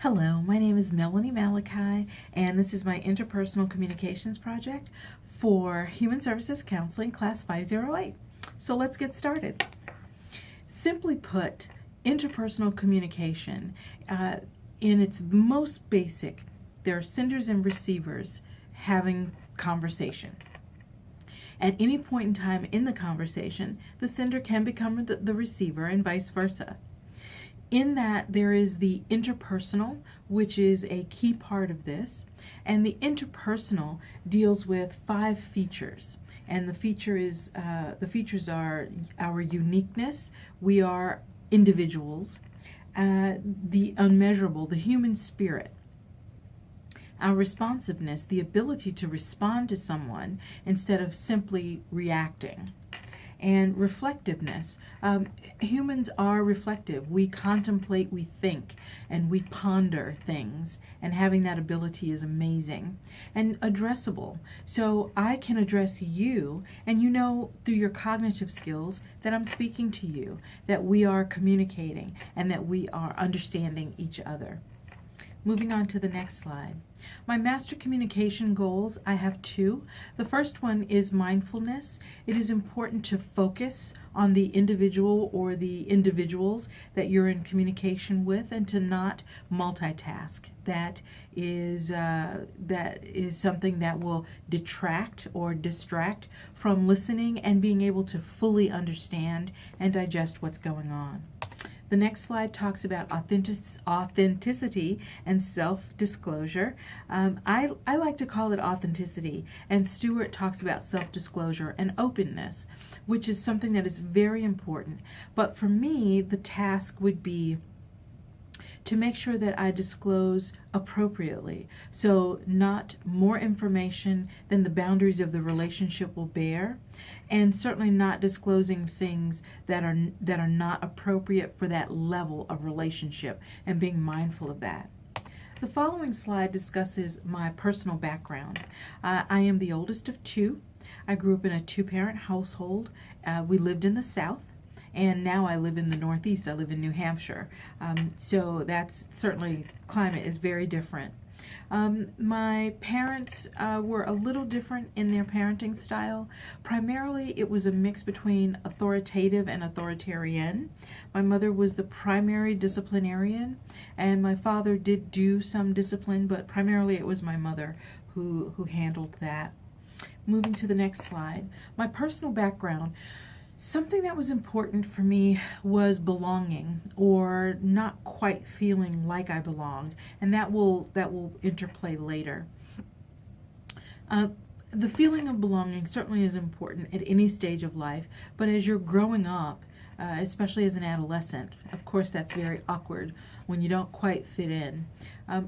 Hello, my name is Melanie Malachi, and this is my interpersonal communications project for Human Services Counseling Class 508. So let's get started. Simply put, interpersonal communication, in its most basic, there are senders and receivers having conversation. At any point in time in the conversation, the sender can become the receiver and vice versa. In that, there is the interpersonal, which is a key part of this, and the interpersonal deals with 5 features. And the features are our uniqueness. We are individuals. The unmeasurable, the human spirit. Our responsiveness, the ability to respond to someone instead of simply reacting. And reflectiveness. Humans are reflective. We contemplate, we think, and we ponder things, and having that ability is amazing. And addressable. So I can address you, and you know through your cognitive skills that I'm speaking to you, that we are communicating, and that we are understanding each other. Moving on to the next slide. My master communication goals, I have 2. The first one is mindfulness. It is important to focus on the individual or the individuals that you're in communication with and to not multitask. That is something that will detract or distract from listening and being able to fully understand and digest what's going on. The next slide talks about authenticity and self-disclosure. I like to call it authenticity, and Stuart talks about self-disclosure and openness, which is something that is very important. But for me, the task would be to make sure that I disclose appropriately. So not more information than the boundaries of the relationship will bear, and certainly not disclosing things that are not appropriate for that level of relationship, and being mindful of that. The following slide discusses my personal background. I am the oldest of 2. I grew up in a 2-parent household. We lived in the South. And now I live in the Northeast. I live in New Hampshire. So that's certainly, climate is very different. My parents were a little different in their parenting style. Primarily, it was a mix between authoritative and authoritarian. My mother was the primary disciplinarian, and my father did do some discipline, but primarily it was my mother who handled that. Moving to the next slide. My personal background. Something that was important for me was belonging, or not quite feeling like I belonged, and that will interplay later. The feeling of belonging certainly is important at any stage of life, but as you're growing up, especially as an adolescent, of course that's very awkward when you don't quite fit in.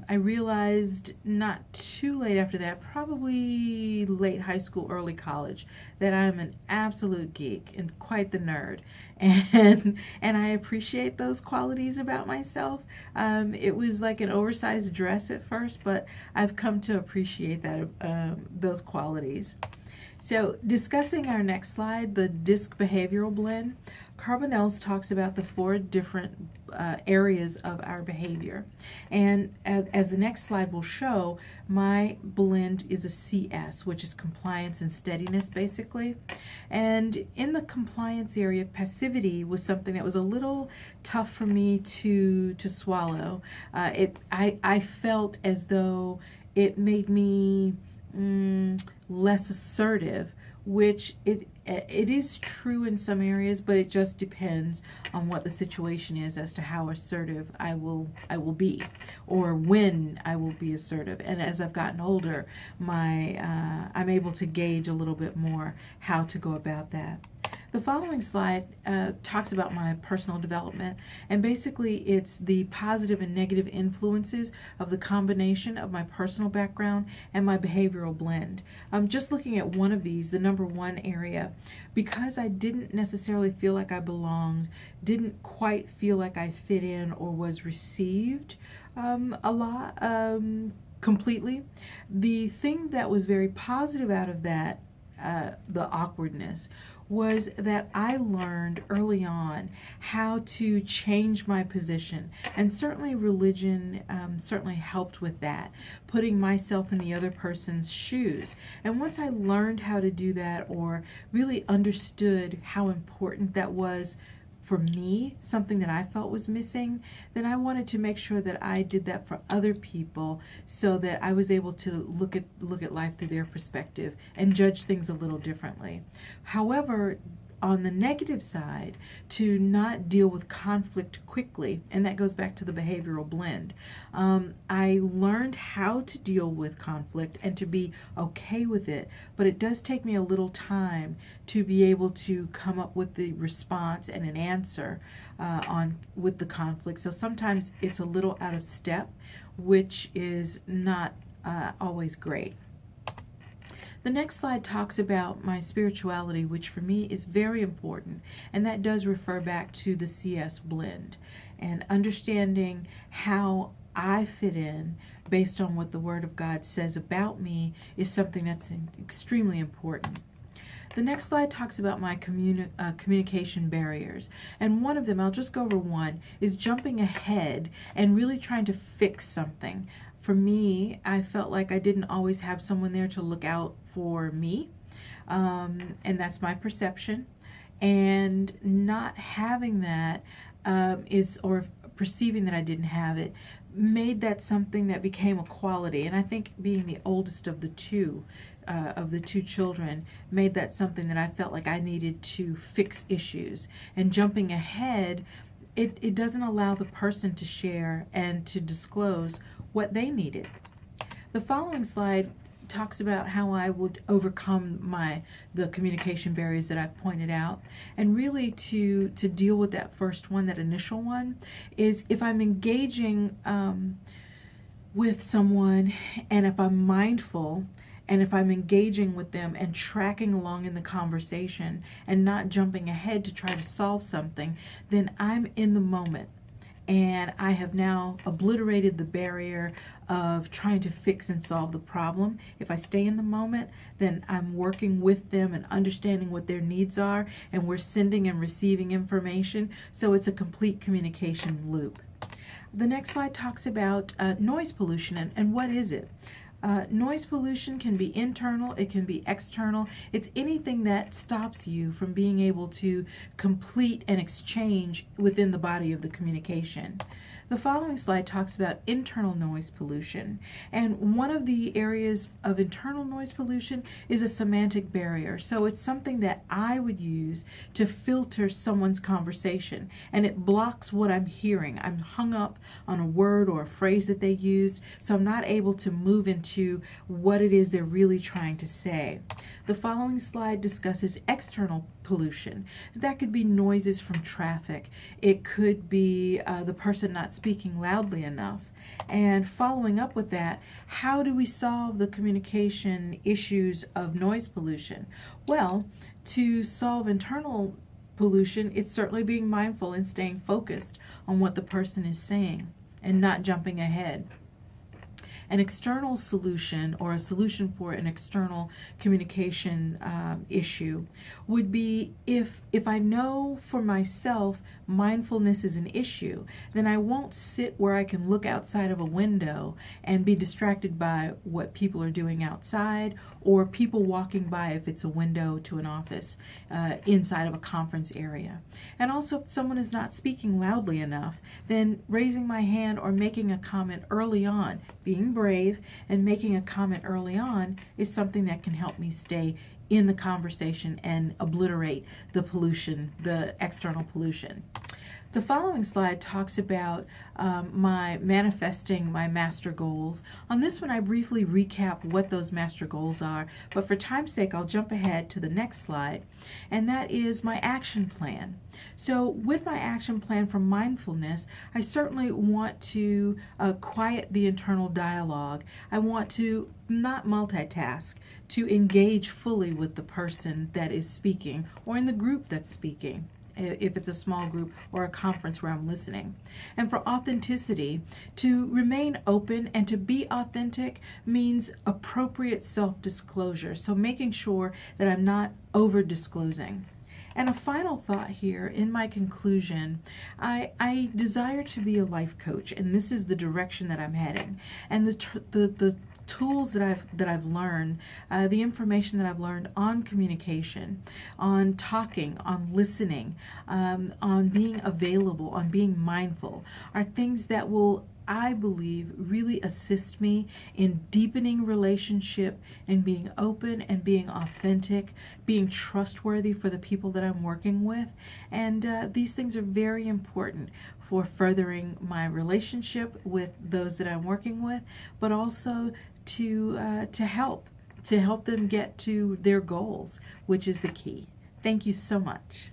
I realized not too late after that, probably late high school, early college, that I'm an absolute geek and quite the nerd, and I appreciate those qualities about myself. It was like an oversized dress at first, but I've come to appreciate that those qualities. So discussing our next slide, the DISC behavioral blend, Carbonell's talks about the 4 different areas of our behavior. And as the next slide will show, my blend is a CS, which is compliance and steadiness, basically. And in the compliance area, passivity was something that was a little tough for me to swallow. I felt as though it made me less assertive, which it is true in some areas, but it just depends on what the situation is as to how assertive I will be, or when I will be assertive. And as I've gotten older, I'm able to gauge a little bit more how to go about that. The following slide talks about my personal development, and basically it's the positive and negative influences of the combination of my personal background and my behavioral blend. Just looking at one of these, the number 1 area, because I didn't necessarily feel like I belonged, didn't quite feel like I fit in or was received a lot completely. The thing that was very positive out of that, the awkwardness, was that I learned early on how to change my position. And certainly religion certainly helped with that, putting myself in the other person's shoes. And once I learned how to do that, or really understood how important that was for me, something that I felt was missing, then I wanted to make sure that I did that for other people, so that I was able to look at life through their perspective and judge things a little differently. However, on the negative side, to not deal with conflict quickly, and that goes back to the behavioral blend. I learned how to deal with conflict and to be okay with it, but it does take me a little time to be able to come up with the response and an answer with the conflict. So sometimes it's a little out of step, which is not always great. The next slide talks about my spirituality, which for me is very important, and that does refer back to the CS blend, and understanding how I fit in based on what the Word of God says about me is something that's extremely important. The next slide talks about my communication barriers, and one of them, I'll just go over one, is jumping ahead and really trying to fix something. For me, I felt like I didn't always have someone there to look out for me, and that's my perception. And not having that or perceiving that I didn't have it, made that something that became a quality. And I think being the oldest of the two children made that something that I felt like I needed to fix issues. And jumping ahead, it doesn't allow the person to share and to disclose what they needed. The following slide talks about how I would overcome the communication barriers that I've pointed out. And really to deal with that first one, that initial one, is if I'm engaging with someone, and if I'm mindful, and if I'm engaging with them and tracking along in the conversation and not jumping ahead to try to solve something, then I'm in the moment. And I have now obliterated the barrier of trying to fix and solve the problem. If I stay in the moment, then I'm working with them and understanding what their needs are, and we're sending and receiving information. So it's a complete communication loop. The next slide talks about noise pollution and what is it? Noise pollution can be internal, it can be external. It's anything that stops you from being able to complete an exchange within the body of the communication. The following slide talks about internal noise pollution, and one of the areas of internal noise pollution is a semantic barrier. So it's something that I would use to filter someone's conversation, and it blocks what I'm hearing. I'm hung up on a word or a phrase that they used, so I'm not able to move into what it is they're really trying to say. The following slide discusses external pollution. That could be noises from traffic. It could be the person not speaking loudly enough. And following up with that, how do we solve the communication issues of noise pollution? Well, to solve internal pollution, it's certainly being mindful and staying focused on what the person is saying and not jumping ahead. An external solution, or a solution for an external communication issue, would be if I know for myself mindfulness is an issue, then I won't sit where I can look outside of a window and be distracted by what people are doing outside, or people walking by if it's a window to an office inside of a conference area. And also, if someone is not speaking loudly enough, then raising my hand or making a comment early on, being brave and making a comment early on, is something that can help me stay in the conversation and obliterate the pollution, the external pollution. The following slide talks about my manifesting my master goals. On this one, I briefly recap what those master goals are, but for time's sake, I'll jump ahead to the next slide, and that is my action plan. So with my action plan for mindfulness, I certainly want to quiet the internal dialogue. I want to not multitask, to engage fully with the person that is speaking or in the group that's speaking, if it's a small group or a conference where I'm listening. And for authenticity, to remain open and to be authentic means appropriate self-disclosure. So making sure that I'm not over-disclosing. And a final thought here in my conclusion, I desire to be a life coach, and this is the direction that I'm heading. And the tools that I've learned, the information that I've learned on communication, on talking, on listening, on being available, on being mindful, are things that will, I believe, really assist me in deepening relationship and being open and being authentic, being trustworthy for the people that I'm working with. And these things are very important for furthering my relationship with those that I'm working with, but also to help them get to their goals, which is the key. Thank you so much.